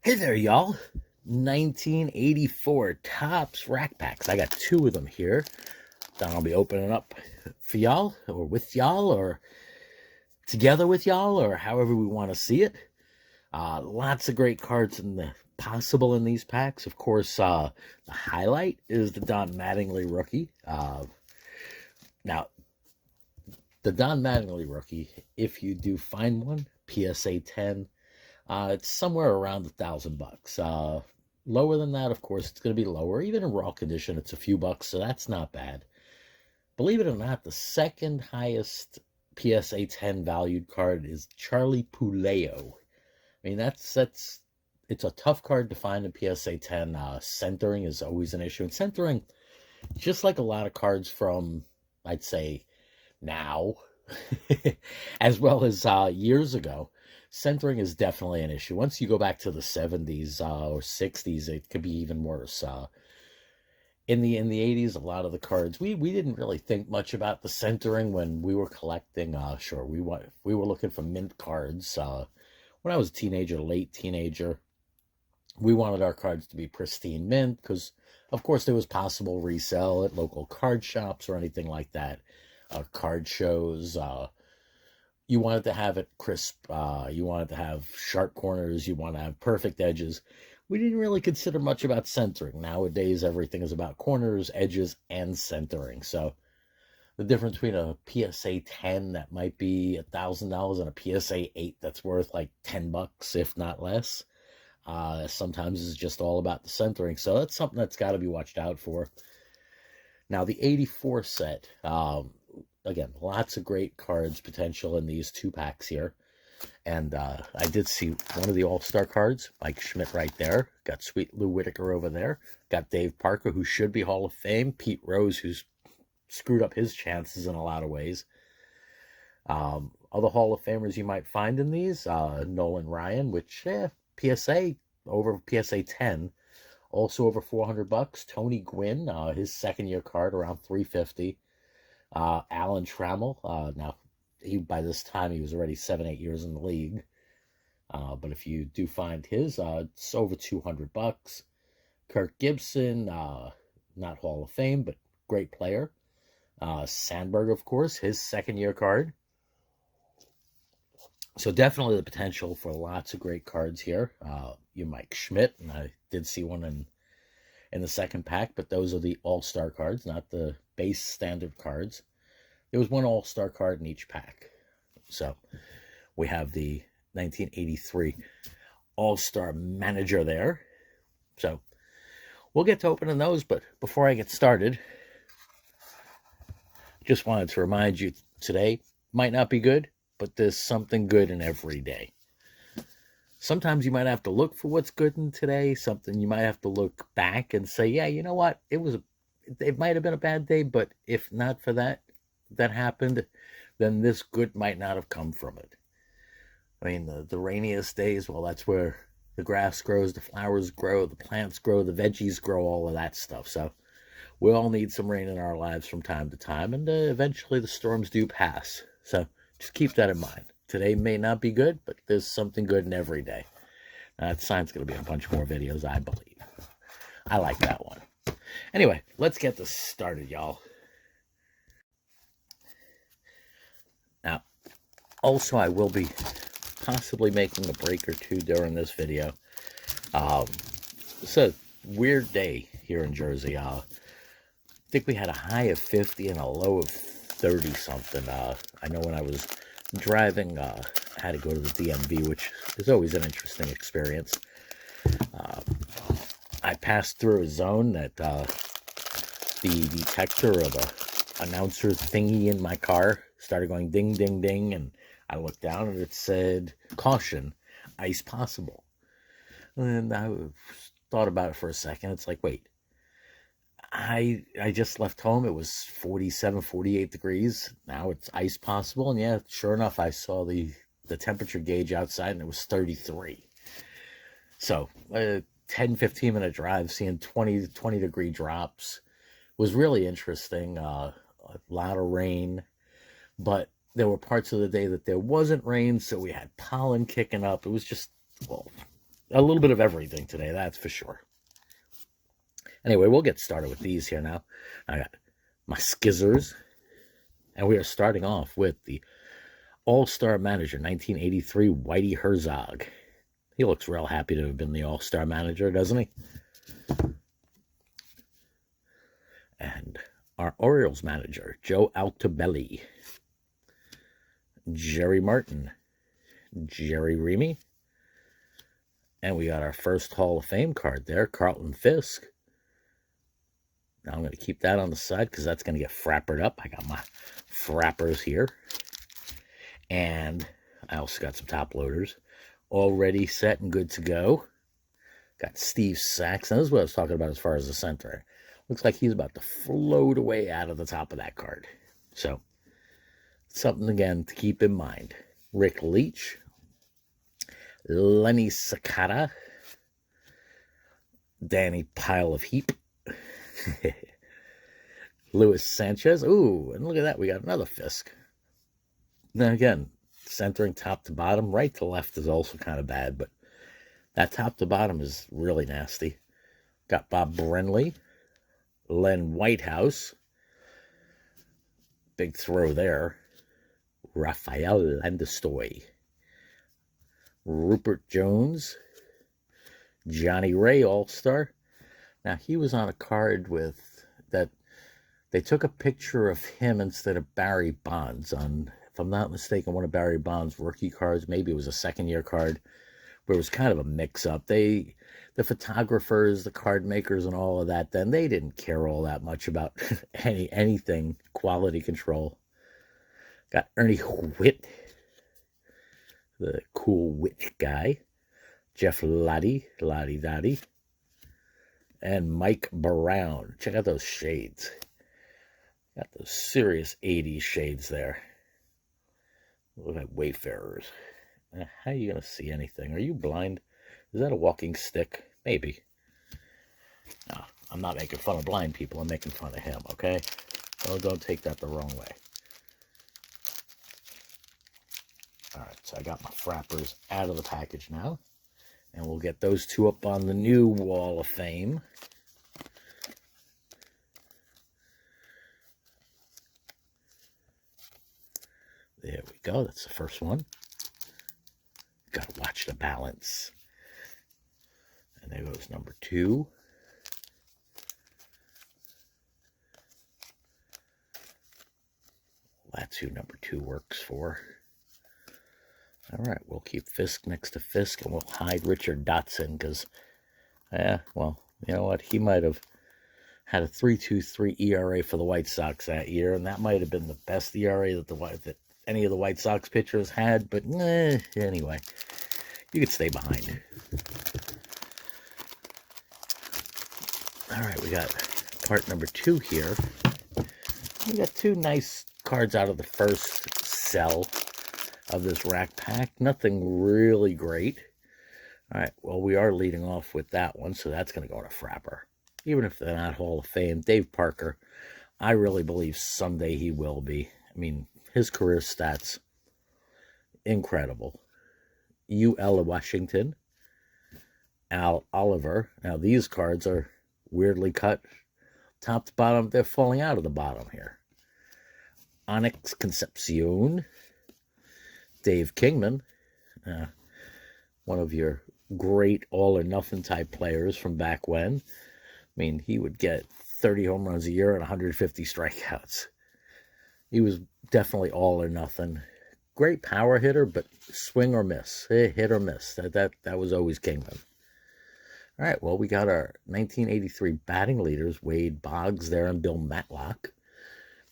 Hey there, y'all. 1984 Topps Rack Packs. I got two of them here that I'll be opening up for y'all, or with y'all, or together with y'all, or however we want to see it. Lots of great cards possible in these packs. Of course, the highlight is the Don Mattingly rookie. Now, the Don Mattingly rookie, if you do find one, PSA 10. It's somewhere around $1,000. Lower than that, of course, it's going to be lower. Even in raw condition, it's a few bucks, so that's not bad. Believe it or not, the second highest PSA 10 valued card is Charlie Puleo. I mean, it's a tough card to find in PSA 10. Centering is always an issue. And centering, just like a lot of cards from, I'd say, now, as well as years ago, centering is definitely an issue. Once you go back to the 70s or 60s, it could be even worse. In the 80s, a lot of the cards, we didn't really think much about the centering when we were collecting. Sure, we were looking for mint cards. When I was a teenager, late teenager, we wanted our cards to be pristine mint because, of course, there was possible resale at local card shops or anything like that. Card shows. You wanted to have it crisp. You wanted to have sharp corners. You want to have perfect edges. We didn't really consider much about centering. Nowadays, everything is about corners, edges, and centering. So the difference between a PSA 10 that might be $1,000 and a PSA 8 that's worth like $10, if not less, sometimes is just all about the centering. So that's something that's got to be watched out for. Now, the 84 set, again, lots of great cards potential in these two packs here. And I did see one of the all-star cards, Mike Schmidt right there. Got Sweet Lou Whitaker over there. Got Dave Parker, who should be Hall of Fame. Pete Rose, who's screwed up his chances in a lot of ways. Other Hall of Famers you might find in these, Nolan Ryan, which, PSA, over PSA 10. Also over $400. Tony Gwynn, his second-year card, around $350. Alan Trammell, now by this time he was already 7-8 years in the league, but if you do find his, it's over $200. Kirk Gibson, not Hall of Fame, but great player. Sandberg, of course, his second-year card. So definitely the potential for lots of great cards here. You Mike Schmidt, and I did see one in the second pack, but those are the all-star cards, not the base standard cards. There was one all-star card in each pack. So we have the 1983 all-star manager there. So we'll get to opening those, but before I get started, just wanted to remind you today might not be good, but there's something good in every day. Sometimes you might have to look for what's good in today, something you might have to look back and say, yeah, you know what, it might have been a bad day, but if not for that happened, then this good might not have come from it. I mean, the rainiest days, well, that's where the grass grows, the flowers grow, the plants grow, the veggies grow, all of that stuff. So we all need some rain in our lives from time to time, and eventually the storms do pass. So just keep that in mind. Today may not be good, but there's something good in every day. That sign's going to be a bunch more videos, I believe. I like that one. Anyway, let's get this started, y'all. Now, also, I will be possibly making a break or two during this video. It's a weird day here in Jersey. I think we had a high of 50 and a low of 30-something. I know when I was driving, I had to go to the DMV, which is always an interesting experience. I passed through a zone that the detector or the announcer thingy in my car started going ding, ding, ding, and I looked down and it said, caution, ice possible. And I thought about it for a second. It's like, wait, I just left home. It was 47, 48 degrees. Now it's ice possible. And yeah, sure enough, I saw the temperature gauge outside and it was 33. So 10, 15 minute drive, seeing 20 degree drops was really interesting. A lot of rain, but there were parts of the day that there wasn't rain. So we had pollen kicking up. It was just, well, a little bit of everything today, that's for sure. Anyway, we'll get started with these here now. I got my skizzers, and we are starting off with the All-Star Manager 1983 Whitey Herzog. He looks real happy to have been the All-Star Manager, doesn't he? And our Orioles manager, Joe Altobelli. Jerry Martin. Jerry Remy. And we got our first Hall of Fame card there, Carlton Fisk. Now I'm going to keep that on the side because that's going to get frappered up. I got my frappers here. And I also got some top loaders already set and good to go. Got Steve Saxon. This is what I was talking about as far as the center. Looks like he's about to float away out of the top of that card. So, something again to keep in mind. Rick Leach. Lenny Sakata. Danny Pile of Heap. Luis Sanchez. Ooh, and look at that. We got another Fisk. Now again, centering top to bottom. Right to left is also kind of bad, but that top to bottom is really nasty. Got Bob Brenly. Len Whitehouse. Big throw there. Rafael Landestoy. Rupert Jones. Johnny Ray All-Star. Now, he was on a card with that. They took a picture of him instead of Barry Bonds on, if I'm not mistaken, one of Barry Bonds' rookie cards. Maybe it was a second-year card where it was kind of a mix-up. The photographers, the card makers, and all of that, then they didn't care all that much about anything quality control. Got Ernie Whitt, the cool Whit guy. Jeff Lottie Dottie. And Mike Brown. Check out those shades. Got those serious 80s shades there. Look like Wayfarers. How are you going to see anything? Are you blind? Is that a walking stick? Maybe. No, I'm not making fun of blind people. I'm making fun of him, okay? Oh, don't take that the wrong way. All right, so I got my frappers out of the package now. And we'll get those two up on the new Wall of Fame. There we go. That's the first one. Got to watch the balance. And there goes number 2. That's who number 2 works for. All right, we'll keep Fisk next to Fisk, and we'll hide Richard Dotson because, well, you know what? He might have had a 3.23 ERA for the White Sox that year, and that might have been the best ERA that any of the White Sox pitchers had. But anyway, you could stay behind. All right, we got part number 2 here. We got 2 nice cards out of the first cell of this rack pack. Nothing really great. All right, well, we are leading off with that one, so that's going to go in a frapper. Even if they're not Hall of Fame, Dave Parker, I really believe someday he will be. I mean, his career stats, incredible. UL Washington, Al Oliver. Now, these cards are weirdly cut top to bottom. They're falling out of the bottom here. Onyx Concepcion. Dave Kingman, one of your great all-or-nothing type players from back when. I mean, he would get 30 home runs a year and 150 strikeouts. He was definitely all or nothing. Great power hitter, but swing or miss, hit or miss. That was always Kingman. All right, well, we got our 1983 batting leaders, Wade Boggs there and Bill Matlock.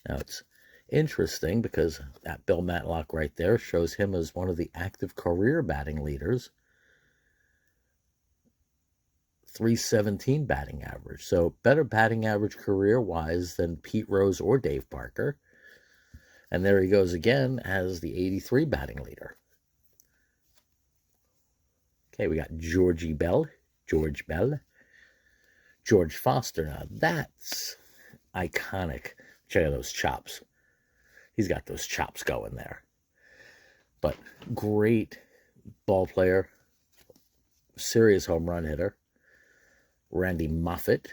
Now, it's interesting because that Bill Matlock right there shows him as one of the active career batting leaders. 317 batting average. So better batting average career-wise than Pete Rose or Dave Parker. And there he goes again as the 83 batting leader. Okay, we got George Bell. George Foster. Now that's iconic. Check out those chops. He's got those chops going there. But great ball player. serious home run hitter. Randy Moffett.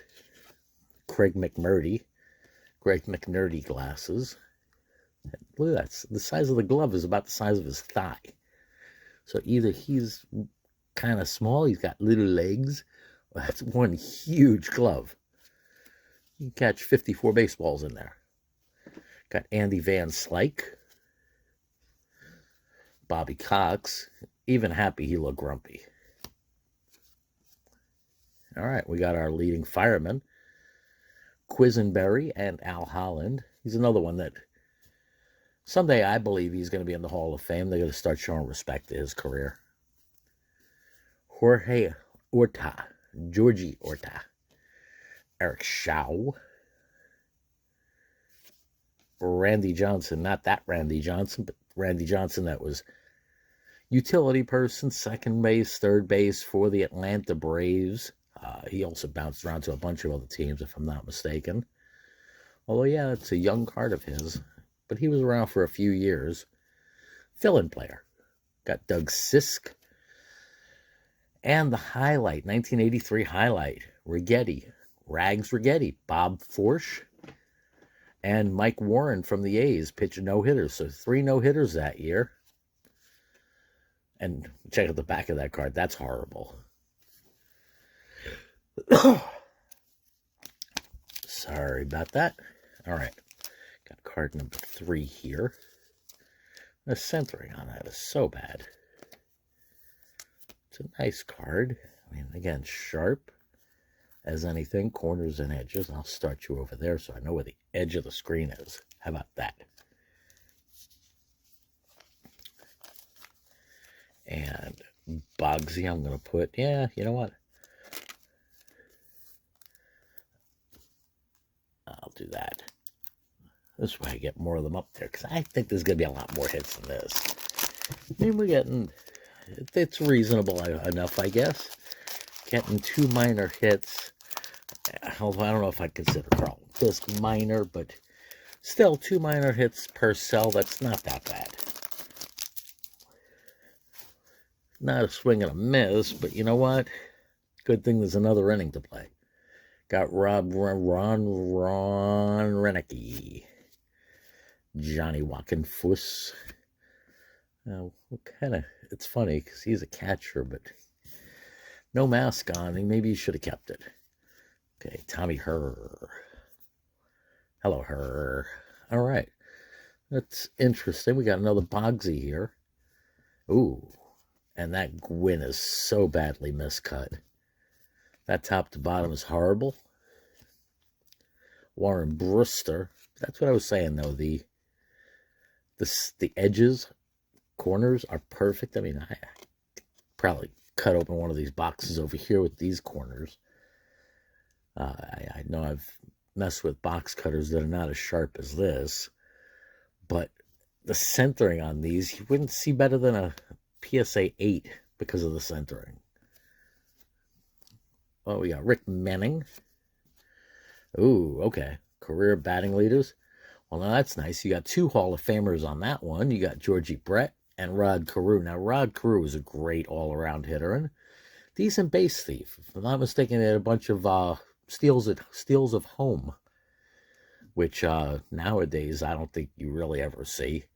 Greg McNerdy glasses. Look at that. The size of the glove is about the size of his thigh. So either he's kind of small, he's got little legs, or that's one huge glove. You can catch 54 baseballs in there. Got Andy Van Slyke. Bobby Cox. Even happy, he looked grumpy. All right, we got our leading firemen. Quisenberry and Al Holland. He's another one that someday I believe he's going to be in the Hall of Fame. They're going to start showing respect to his career. Jorge Orta. Georgie Orta. Eric Shaw. Randy Johnson. Not that Randy Johnson, but Randy Johnson that was utility person, second base, third base for the Atlanta Braves. He also bounced around to a bunch of other teams, if I'm not mistaken. Although, yeah, it's a young card of his. But he was around for a few years. Fill-in player. Got Doug Sisk. And the highlight, 1983 highlight, Rags Righetti, Bob Forsch, and Mike Warren from the A's pitched no-hitters. So 3 no-hitters that year. And check out the back of that card. That's horrible. Sorry about that. All right. Got card number 3 here. The centering on that is so bad. It's a nice card. I mean, again, sharp as anything. Corners and edges. I'll start you over there so I know where the edge of the screen is. How about that? And Bogsy, I'm going to put, yeah, you know what? I'll do that. This way I get more of them up there, because I think there's going to be a lot more hits than this. I mean, we're getting, it's reasonable enough, I guess. Getting 2 minor hits. Although I don't know if I consider Carl Fisk minor, but still 2 minor hits per cell. That's not that bad. Not a swing and a miss, but you know what? Good thing there's another inning to play. Got Ron Renicky. Johnny Walkenfuss. Now, what kind of... It's funny, because he's a catcher, but no mask on. Maybe he should have kept it. Okay, Tommy Herr. Hello, Herr. All right. That's interesting. We got another Bogsy here. Ooh. And that Gwyn is so badly miscut. That top to bottom is horrible. Warren Brewster. That's what I was saying, though. The edges, corners are perfect. I mean, I probably cut open one of these boxes over here with these corners. I know I've messed with box cutters that are not as sharp as this. But the centering on these, you wouldn't see better than a PSA 8 because of the centering. Oh, we got Rick Manning. Ooh, okay. Career batting leaders. Well, now that's nice. You got 2 Hall of Famers on that one. You got Georgie Brett and Rod Carew. Now, Rod Carew is a great all-around hitter and decent base thief. If I'm not mistaken, they had a bunch of steals of home, which nowadays I don't think you really ever see.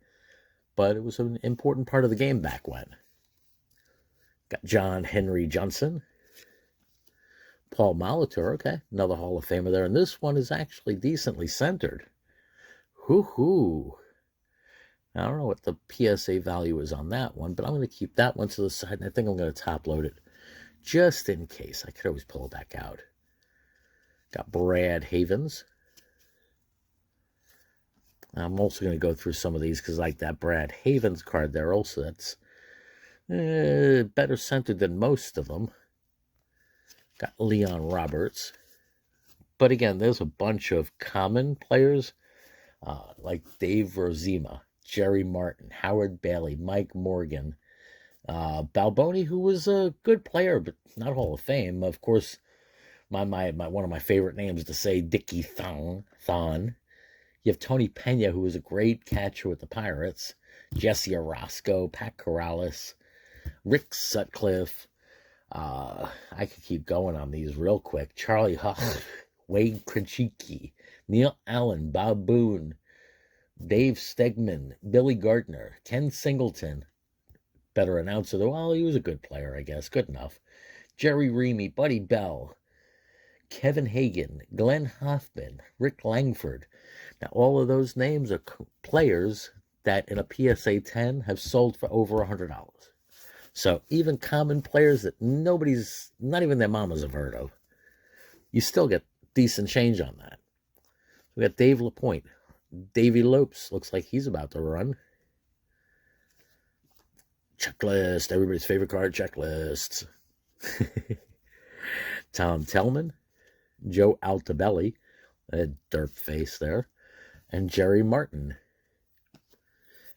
But it was an important part of the game back when. Got John Henry Johnson. Paul Molitor, okay, another Hall of Famer there. And this one is actually decently centered. Hoo-hoo. I don't know what the PSA value is on that one, but I'm going to keep that one to the side, and I think I'm going to top load it just in case. I could always pull it back out. Got Brad Havens. I'm also going to go through some of these because like that Brad Havens card there also, that's better centered than most of them. Got Leon Roberts. But again, there's a bunch of common players like Dave Rozema, Jerry Martin, Howard Bailey, Mike Morgan, Balboni, who was a good player, but not Hall of Fame. Of course, one of my favorite names to say, Dickie Thon. You have Tony Pena, who was a great catcher with the Pirates. Jesse Orosco, Pat Corrales, Rick Sutcliffe, I could keep going on these real quick. Charlie Huff, Wade Krejcicki, Neil Allen, Bob Boone, Dave Stegman, Billy Gardner, Ken Singleton, better announcer though. Well, he was a good player, I guess. Good enough. Jerry Reamy, Buddy Bell, Kevin Hagan, Glenn Hoffman, Rick Langford. Now, all of those names are players that in a PSA 10 have sold for over $100. So even common players that nobody's, not even their mamas have heard of, you still get decent change on that. We got Dave LaPointe. Davey Lopes looks like he's about to run. Checklist, everybody's favorite card, checklists. Tom Tellman, Joe Altobelli, a derp face there, and Jerry Martin.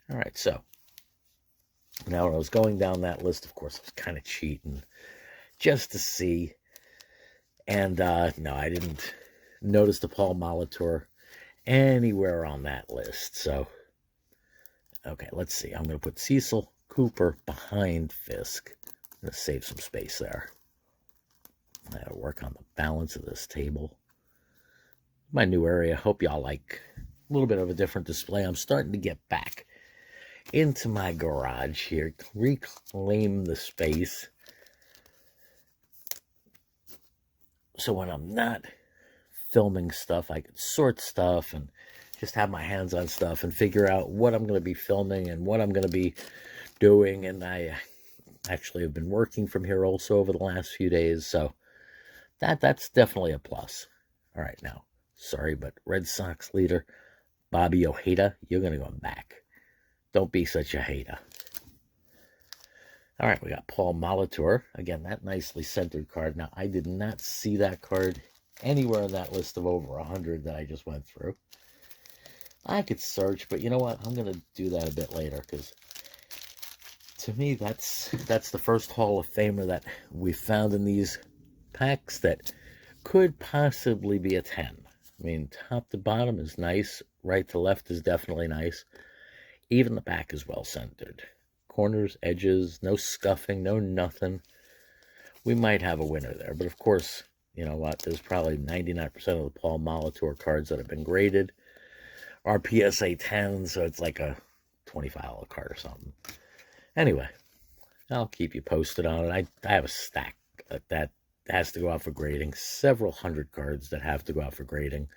All right, so now when I was going down that list, of course, I was kind of cheating just to see. And no, I didn't notice the Paul Molitor anywhere on that list. So, okay, let's see. I'm going to put Cecil Cooper behind Fisk. I'm going to save some space there. I got to work on the balance of this table. My new area. Hope y'all like a little bit of a different display. I'm starting to get back into my garage here, reclaim the space. So when I'm not filming stuff, I can sort stuff and just have my hands on stuff and figure out what I'm going to be filming and what I'm going to be doing. And I actually have been working from here also over the last few days. So that's definitely a plus. All right, now, sorry, but Red Sox leader Bobby Ojeda, you're going to go back. Don't be such a hater. All right, we got Paul Molitor. Again, that nicely centered card. Now, I did not see that card anywhere in that list of over 100 that I just went through. I could search, but you know what? I'm going to do that a bit later because to me, that's the first Hall of Famer that we found in these packs that could possibly be a 10. I mean, top to bottom is nice. Right to left is definitely nice. Even the back is well centered. Corners, edges, no scuffing, no nothing. We might have a winner there. But of course, you know what? There's probably 99% of the Paul Molitor cards that have been graded are PSA 10, so it's like a $25 card or something. Anyway, I'll keep you posted on it. I have a stack that has to go out for grading. Several hundred cards that have to go out for grading.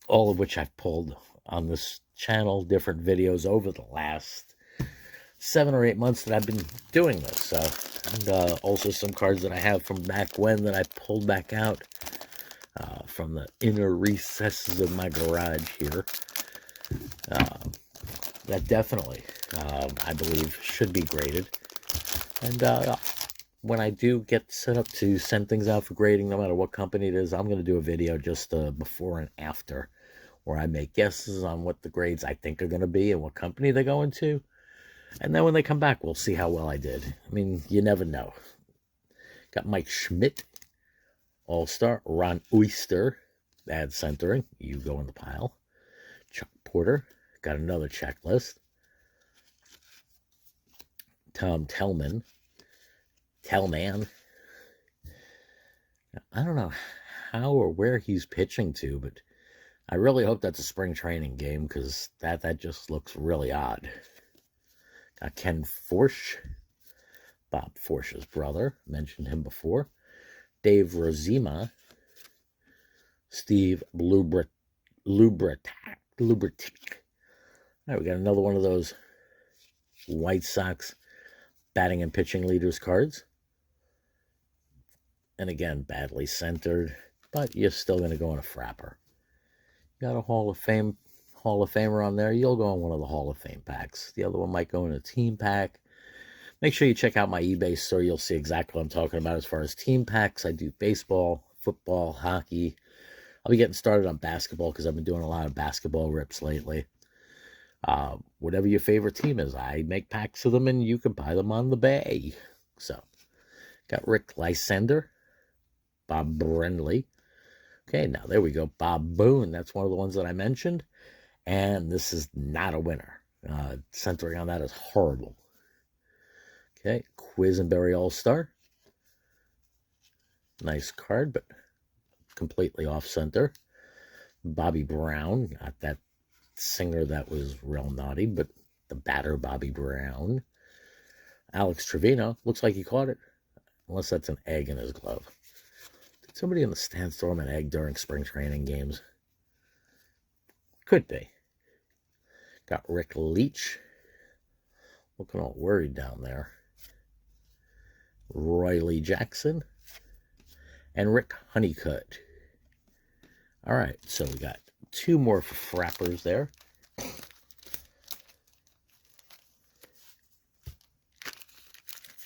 All of which I've pulled on this channel, different videos over the last 7 or 8 months that I've been doing this. So, and also some cards that I have from back when that I pulled back out from the inner recesses of my garage here. That definitely, I believe, should be graded. And when I do get set up to send things out for grading, no matter what company it is, I'm going to do a video just before and after, where I make guesses on what the grades I think are going to be and what company they're going to. And then when they come back, we'll see how well I did. I mean, you never know. Got Mike Schmidt, All-Star. Ron Oyster, bad centering. You go in the pile. Chuck Porter, got another checklist. Tom Tellman. Tellman. I don't know how or where he's pitching to, but I really hope that's a spring training game because that just looks really odd. Got Ken Forsch, Bob Forsch's brother, mentioned him before. Dave Rozema, Steve Lubrick. All right, we got another one of those White Sox batting and pitching leaders cards. And again, badly centered, but you're still going to go in a frapper. Got a Hall of Famer on there. You'll go in one of the Hall of Fame packs. The other one might go in a team pack. Make sure you check out my eBay store. You'll see exactly what I'm talking about as far as team packs. I do baseball, football, hockey. I'll be getting started on basketball because I've been doing a lot of basketball rips lately. Whatever your favorite team is, I make packs of them and you can buy them on the bay. So, got Rick Lysander, Bob Brenly. Okay, now there we go. Bob Boone, that's one of the ones that I mentioned. And this is not a winner. Centering on that is horrible. Okay, Quisenberry All-Star. Nice card, but completely off-center. Bobby Brown, not that singer that was real naughty, but the batter Bobby Brown. Alex Trevino, looks like he caught it, unless that's an egg in his glove. Did somebody in the stand throw him an egg during spring training games? Could be. Got Rick Leach, looking all worried down there. Roy Lee Jackson, and Rick Honeycutt. All right, so we got two more frappers there.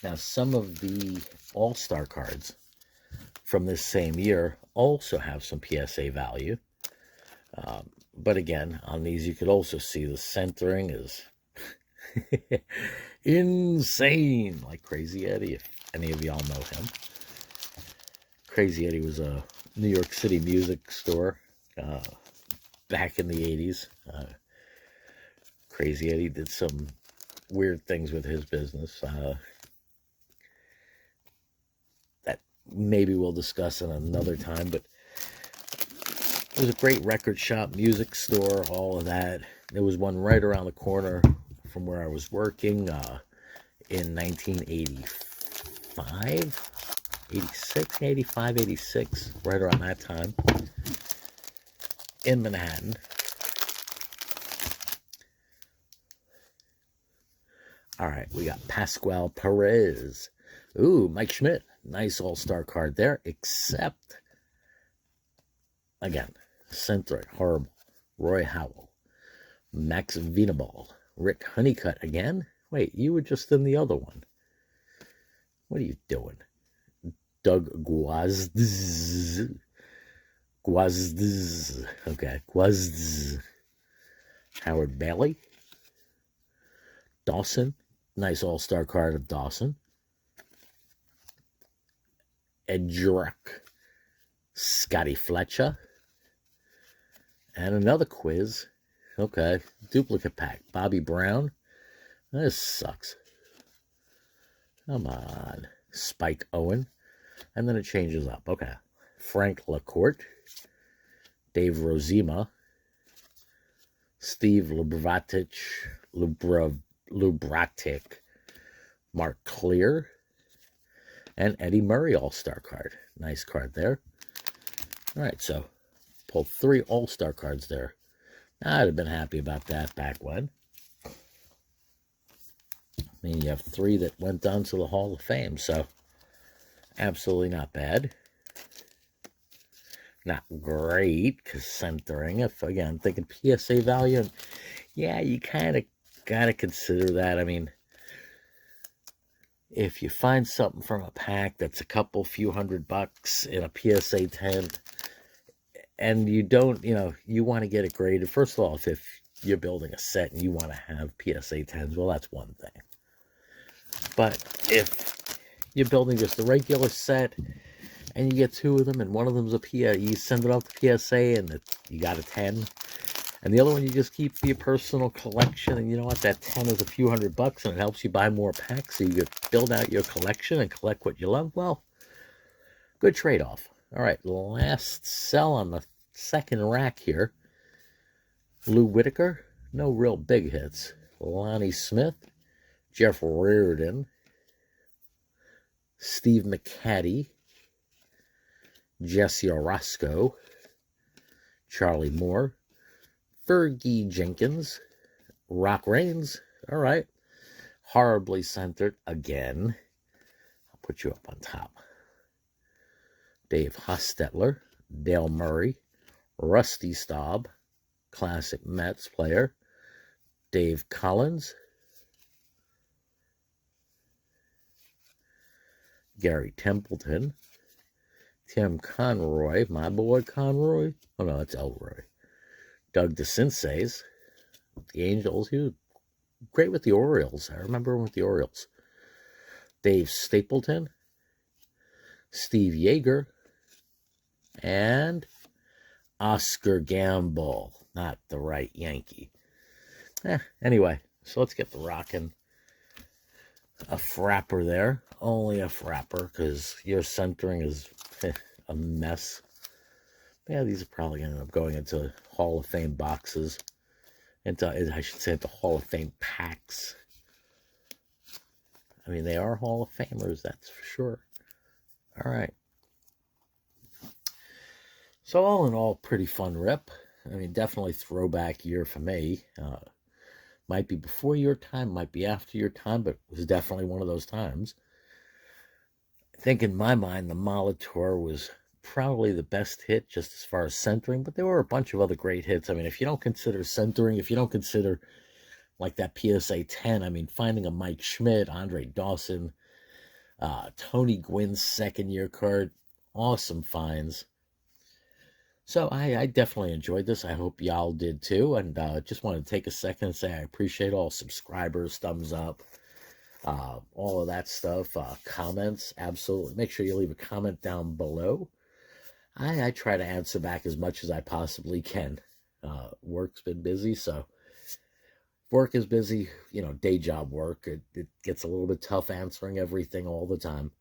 Now, some of the All-Star cards from this same year also have some PSA value. But again, on these, you could also see the centering is insane, like Crazy Eddie, if any of y'all know him. Crazy Eddie was a New York City music store back in the 80s. Crazy Eddie did some weird things with his business that maybe we'll discuss in another time, but it was a great record shop, music store, all of that. There was one right around the corner from where I was working in 1985, 86, 85, 86, right around that time in Manhattan. All right, we got Pascual Perez. Ooh, Mike Schmidt. Nice all-star card there, except, again, centering, horrible. Roy Howell. Max Venable. Rick Honeycutt again? Wait, you were just in the other one. What are you doing? Doug Guazdz. Okay, Guazdz. Howard Bailey. Dawson. Nice all-star card of Dawson. Edruck. Scotty Fletcher. And another quiz. Okay, duplicate pack. Bobby Brown. This sucks. Come on. Spike Owen. And then it changes up. Okay. Frank LaCourte. Dave Rozema. Steve Lubratic. Mark Clear. And Eddie Murray All-Star card. Nice card there. All right, so pulled 3 All-Star cards there. I'd have been happy about that back when. I mean, you have 3 that went on to the Hall of Fame, so absolutely not bad. Not great, because centering, if, again, thinking PSA value, and yeah, you kind of got to consider that. I mean, if you find something from a pack that's a few $100 in a PSA 10, and you don't, you want to get it graded. First of all, if you're building a set and you want to have PSA 10s, well, that's one thing. But if you're building just a regular set and you get 2 of them and one of them's a PSA, you send it off to PSA and you got a 10. And the other one you just keep for your personal collection. And you know what? That 10 is a few $100 and it helps you buy more packs so you could build out your collection and collect what you love. Well, good trade-off. All right, last sell on the second rack here. Lou Whitaker, no real big hits. Lonnie Smith, Jeff Reardon, Steve McCaddy, Jesse Orozco, Charlie Moore, Fergie Jenkins, Rock Reigns, all right. Horribly centered again. I'll put you up on top. Dave Hostetler, Dale Murray, Rusty Staub, classic Mets player, Dave Collins, Gary Templeton, Tim Conroy, my boy Conroy. Oh no, that's Elroy. Doug DeCinces, the Angels. He was great with the Orioles. I remember him with the Orioles. Dave Stapleton, Steve Yeager, and Oscar Gamble. Not the right Yankee. Anyway, so let's get the rocking. a frapper there. Only a frapper, because your centering is a mess. Yeah, these are probably going to end up going into Hall of Fame boxes. I should say, into Hall of Fame packs. I mean, they are Hall of Famers, that's for sure. All right. So all in all, pretty fun rip. I mean, definitely throwback year for me. Might be before your time, might be after your time, but it was definitely one of those times. I think in my mind, the Molitor was probably the best hit just as far as centering, but there were a bunch of other great hits. I mean, if you don't consider centering, if you don't consider like that PSA 10, I mean, finding a Mike Schmidt, Andre Dawson, Tony Gwynn's second year card, awesome finds. So I definitely enjoyed this. I hope y'all did too. And just want to take a second and say I appreciate all subscribers, thumbs up, all of that stuff. Comments, absolutely. Make sure you leave a comment down below. I try to answer back as much as I possibly can. Work's been busy, so work is busy, day job work. It gets a little bit tough answering everything all the time.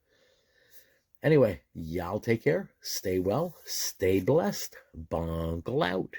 Anyway, y'all take care. Stay well. Stay blessed. Bunkle out.